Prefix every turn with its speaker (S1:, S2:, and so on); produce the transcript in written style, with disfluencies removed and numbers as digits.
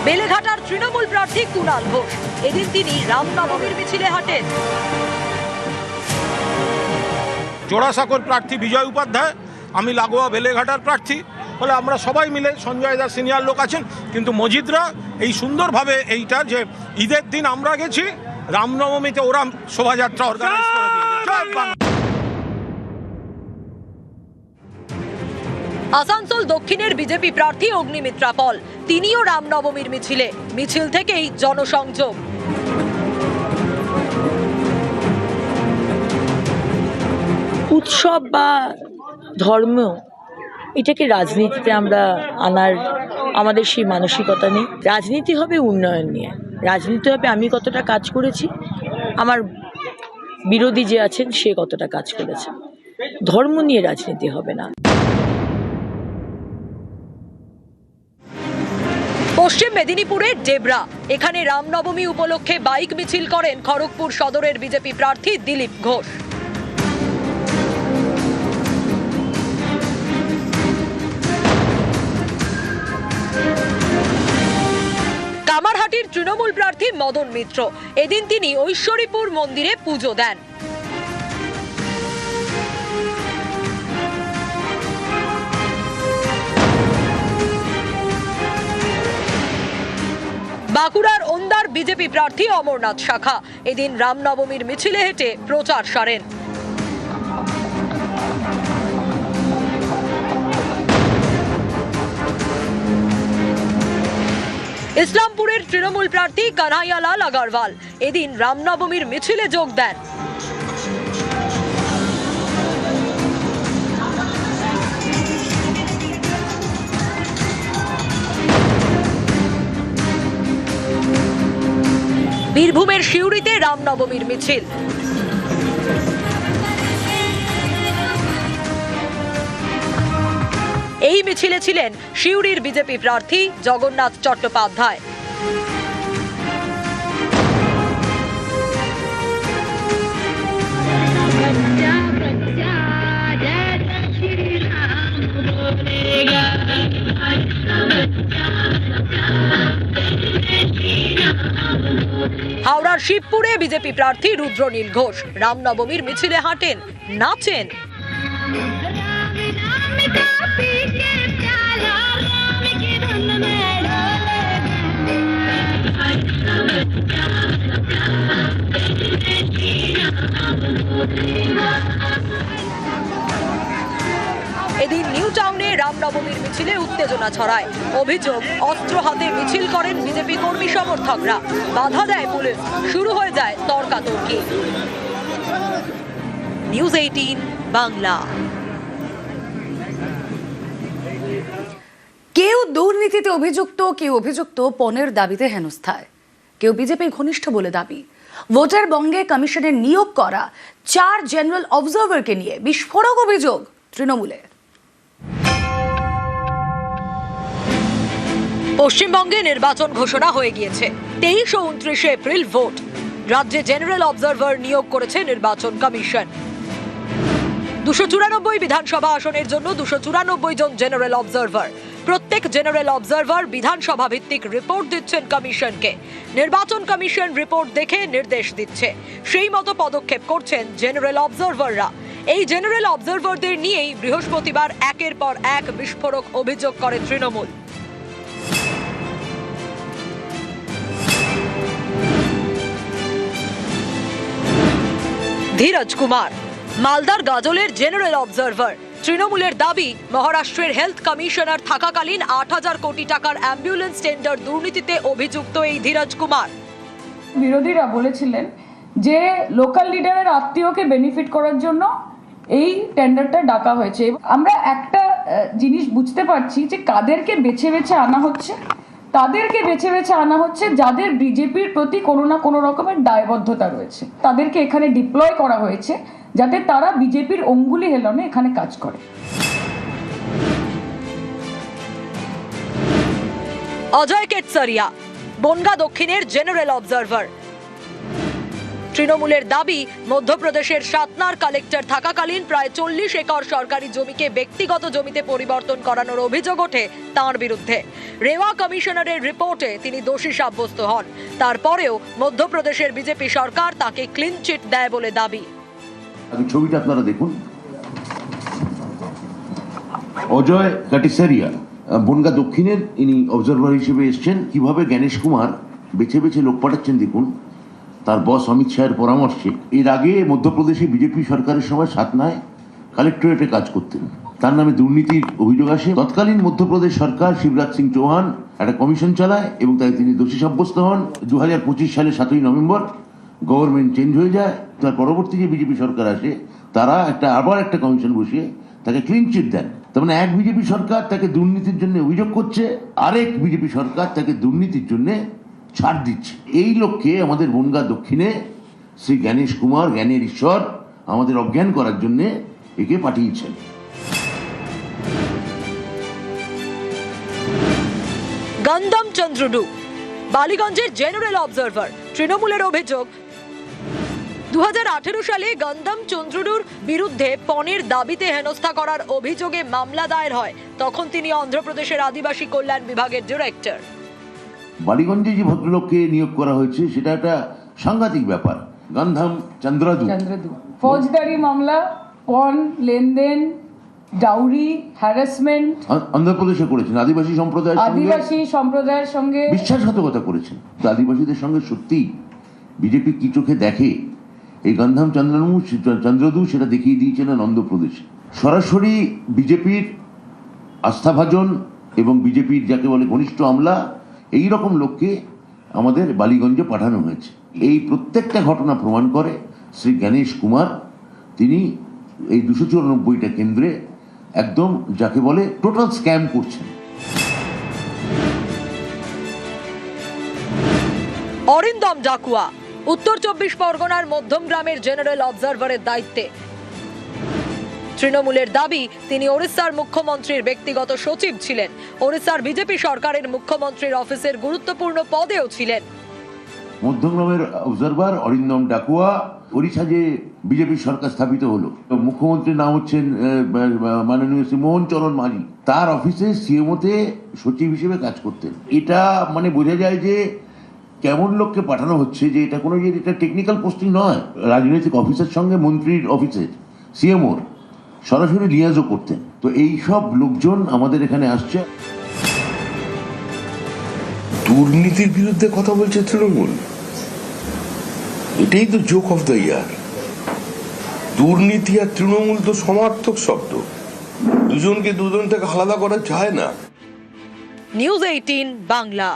S1: বেলেঘাটার তৃণমূল প্রার্থী কুণাল ঘোষ, এদিন তিনি রামনবমীর মিছিলে হাঁটেন।
S2: জোড়াসাঁকোর প্রার্থী বিজয় উপাধ্যায়, আমি লাগোয়া বেলেঘাটার প্রার্থী। ফলে আমরা সবাই মিলে, সঞ্জয় দা সিনিয়র লোক আছেন, কিন্তু মজিদরা এই সুন্দরভাবে এইটা যে ঈদের দিন আমরা গেছি, রামনবমীতে ওরা শোভাযাত্রা অর্গানাইজ করে দিয়েছে। জয় বাংলা।
S1: আসানসোল দক্ষিণের বিজেপি প্রার্থী অগ্নিমিত্রা পল, তিনিও রামনবমীর মিছিলে, মিছিল থেকেই জনসংযোগ।
S3: উৎসব বা ধর্ম এটাকে রাজনীতিতে আমরা আনার আমাদের সেই মানসিকতা নেই। রাজনীতি হবে উন্নয়ন নিয়ে, রাজনীতি হবে আমি কতটা কাজ করেছি, আমার বিরোধী যে আছেন সে কতটা কাজ করেছে। ধর্ম নিয়ে রাজনীতি হবে না।
S1: পশ্চিম মেদিনীপুরের ডেবরা, এখানে রামনবমী উপলক্ষে বাইক মিছিল করেন খড়গপুর সদরের বিজেপি প্রার্থী দিলীপ ঘোষ। কামারহাটির তৃণমূল প্রার্থী মদন মিত্র, এদিন তিনি ঐশ্বরীপুর মন্দিরে পুজো দেন। বাঁকুড়ার ওন্দার বিজেপি প্রার্থী অমরনাথ শাখা, এদিন রামনবমীর মিছিলে হেঁটে প্রচার সারেন। ইসলামপুরের তৃণমূল প্রার্থী কানাইয়ালাল আগারওয়াল, এদিন রামনবমীর মিছিলে যোগ দেন। বীরভূমের সিউড়িতে রামনবমীর মিছিল। এই মিছিলে ছিলেন সিউড়ির বিজেপি প্রার্থী জগন্নাথ চট্টোপাধ্যায়। হাওড়ার শিবপুরে বিজেপি প্রার্থী রুদ্রনীল ঘোষ রামনবমীর মিছিলে হাঁটেন, নাচেন। এদিন নিউ টাউনে রামনবমীর মিছিলে উত্তেজনা ছড়ায়। অভিযোগ, অস্ত্র হাতে মিছিল করেন বিজেপি কর্মী সমর্থকরা, বাধা দেয় পুলিশ, শুরু হয়ে যায় তর্কাতর্কি। নিউজ 18 বাংলা।
S4: কেউ দুর্নীতিতে অভিযুক্ত, কেউ অভিযুক্ত পণের দাবিতে হেনস্থায়, কেউ বিজেপির ঘনিষ্ঠ বলে দাবি। ভোটার বঙ্গে কমিশনের নিয়োগ করা 4 জেনারেল অবজারভারকে নিয়ে বিস্ফোরক অভিযোগ তৃণমূলের।
S1: পশ্চিমবঙ্গে নির্বাচন ঘোষণা হয়ে গিয়েছে। 23 ও 29 এপ্রিল ভোট। রাজ্যে জেনারেল অবজারভার নিয়োগ করেছে নির্বাচন কমিশন। 294 বিধানসভা আসনের জন্য 294 জন জেনারেল অবজারভার। প্রত্যেক জেনারেল অবজারভার বিধানসভা ভিত্তিক রিপোর্ট দিচ্ছেন কমিশনকে। নির্বাচন কমিশন রিপোর্ট দেখে নির্দেশ দিচ্ছে, সেই মতো পদক্ষেপ করছেন জেনারেল অবজারভাররা। এই জেনারেল অবজারভারদের নিয়েই বৃহস্পতিবার একের পর এক বিস্ফোরক অভিযোগ করে তৃণমূল। ধীরজ কুমার, মালদার গাজলের জেনারেল অবজারভার। তৃণমূলের দাবি, মহারাষ্ট্রের হেলথ কমিশনার থাকাকালীন 8,000 কোটি টাকার অ্যাম্বুলেন্স টেন্ডার দুর্নীতিতে অভিযুক্ত এই ধীরজ কুমার।
S5: বিরোধীরা বলেছিলেন যে লোকাল লিডারের আত্মীয়কে বেনিফিট করার জন্য এই টেন্ডারটা ডাকা হয়েছে। আমরা একটা জিনিস বুঝতে পারছি যে কাদেরকে বেছে বেছে আনা হচ্ছে। তাদেরকে বেছে বেছে আনা হচ্ছে যাদের বিজেপির প্রতি কোনো না কোনো রকমের দায়বদ্ধতা রয়েছে। তাদেরকে এখানে ডিপ্লয় করা হয়েছে যাতে তারা বিজেপির অঙ্গুলি হেলনে এখানে কাজ করে।
S1: অজয় কেতসরিয়া, বনগা দক্ষিণের জেনারেল অবজারভার। তৃণমূলের দাবি, মধ্যপ্রদেশের সাতনার কালেক্টর থাকাকালীন প্রায় 40 একর সরকারি জমিকে ব্যক্তিগত জমিতে পরিবর্তন করানোর অভিযোগ ওঠে তাঁর বিরুদ্ধে। রেওয়া কমিশনারের রিপোর্টে তিনি দোষী সাব্যস্ত হন। তারপরেও মধ্যপ্রদেশের বিজেপি সরকার তাকে ক্লিন চিট দেয় বলে দাবি।
S6: ছবিটা আপনারা দেখুন, অজয় কাটিসারিয়া বনগা দক্ষিণের ইনি অবজারভার হিসেবে এসছেন। কিভাবে জ্ঞানেশ কুমার বেছে বেছে লোক পাঠাচ্ছেন দেখুন, তার বস অমিত শাহের পরামর্শে। এর আগে মধ্যপ্রদেশে বিজেপি সরকারের সময় সাতনায় কালেক্টরেটে কাজ করতেন, তার নামে দুর্নীতির অভিযোগ আসে। তৎকালীন মধ্যপ্রদেশ সরকার শিবরাজ সিং চৌহান একটা কমিশন চালায় এবং তাই তিনি দোষী সাব্যস্ত হন। 2025 সালে 7ই নভেম্বর গভর্নমেন্ট চেঞ্জ হয়ে যায়। তার পরবর্তী যে বিজেপি সরকার আসে তারা আবার একটা কমিশন বসিয়ে তাকে ক্লিন চিট দেন। তার মানে এক বিজেপি সরকার তাকে দুর্নীতির জন্য অভিযোগ করছে, আরেক বিজেপি সরকার তাকে দুর্নীতির জন্য ছাড় দিচ্ছে। এই লক্ষ্যে আমাদের বনগা দক্ষিণে শ্রী জ্ঞানেশ কুমার, জ্ঞানের ঈশ্বর, আমাদের অজ্ঞান করার জন্য একে পাঠিয়েছেন।
S1: গন্ধম চন্দ্রডু বালিগঞ্জের জেনারেল অবজারভার। তৃণমূলের অভিযোগ, 2018 সালে গন্ধম চন্দ্রডুর বিরুদ্ধে পণের দাবিতে হেনস্থা করার অভিযোগে মামলা দায়ের হয়। তখন তিনি অন্ধ্রপ্রদেশের আদিবাসী কল্যাণ বিভাগের ডিরেক্টর।
S6: বালিগঞ্জে যে ভদ্রলোককে নিয়োগ করা হয়েছে সেটা একটা সাংঘাতিক ব্যাপার। গন্ধম চন্দ্রডু
S5: ফৌজদারি মামলা, পণ লেনদেন, ডাউরি, হ্যারাসমেন্ট
S6: অন্ধ্রপ্রদেশে করেছেন। আদিবাসী
S5: সম্প্রদায়ের সঙ্গে
S6: বিশ্বাসঘাতকতা করেছেন। তো আদিবাসীদের সঙ্গে সত্যি বিজেপি কি চোখে দেখে, এই গন্ধম চন্দ্রডু সেটা দেখিয়ে দিয়েছেন অন্ধ্রপ্রদেশে। সরাসরি বিজেপির আস্থাভাজন এবং বিজেপির যাকে বলে ঘনিষ্ঠ আমলা, এই রকম লোককে আমাদের বালিগঞ্জে পাঠানো হয়েছে। এই প্রত্যেকটা ঘটনা প্রমাণ করে শ্রী জ্ঞানেশ কুমার তিনি এই 294টা কেন্দ্রে একদম যাকে বলে টোটাল স্ক্যাম করছেন।
S1: অরিন্দম ডাকুয়া উত্তর 24 পরগনার মধ্যমগ্রামের জেনারেল অবজারভারের দায়িত্বে। তৃণমূলের দাবি, তিনি ওড়িশার মুখ্যমন্ত্রীর ব্যক্তিগত সচিব ছিলেন। ওড়িশার বিজেপি সরকারের মুখ্যমন্ত্রীর অফিসের গুরুত্বপূর্ণ পদেও ছিলেন।
S6: মধ্যমগ্রামের অবজারভার অরিন্দম ডাকুয়া, ওড়িশা যে বিজেপি সরকার স্থাপিত হলো, মুখ্যমন্ত্রীর নাম হচ্ছেন মাননীয় শ্রী মোহন চরণ মাঝি, তার অফিসে সিএমওতে সচিব হিসেবে কাজ করতেন। এটা মানে বোঝা যায় যে কেমন লোককে পাঠানো হচ্ছে, যে এটা কোনো যে এটা টেকনিক্যাল পোস্টিং নয়। রাজনৈতিক অফিসের সঙ্গে মন্ত্রীর অফিসের সিএমওর সরাসরি লিয়াজও করতেন। তো এই সব লোকজন আমাদের এখানে আসছে।
S7: দুর্নীতির বিরুদ্ধে কথা বলছে তৃণমূল, এটাই তো জোক অফ দ্য ইয়ার। দুর্নীতি আর তৃণমূল তো সমার্থক শব্দ, দুজন থেকে আলাদা করা যায় না।
S1: নিউজ 18 বাংলা।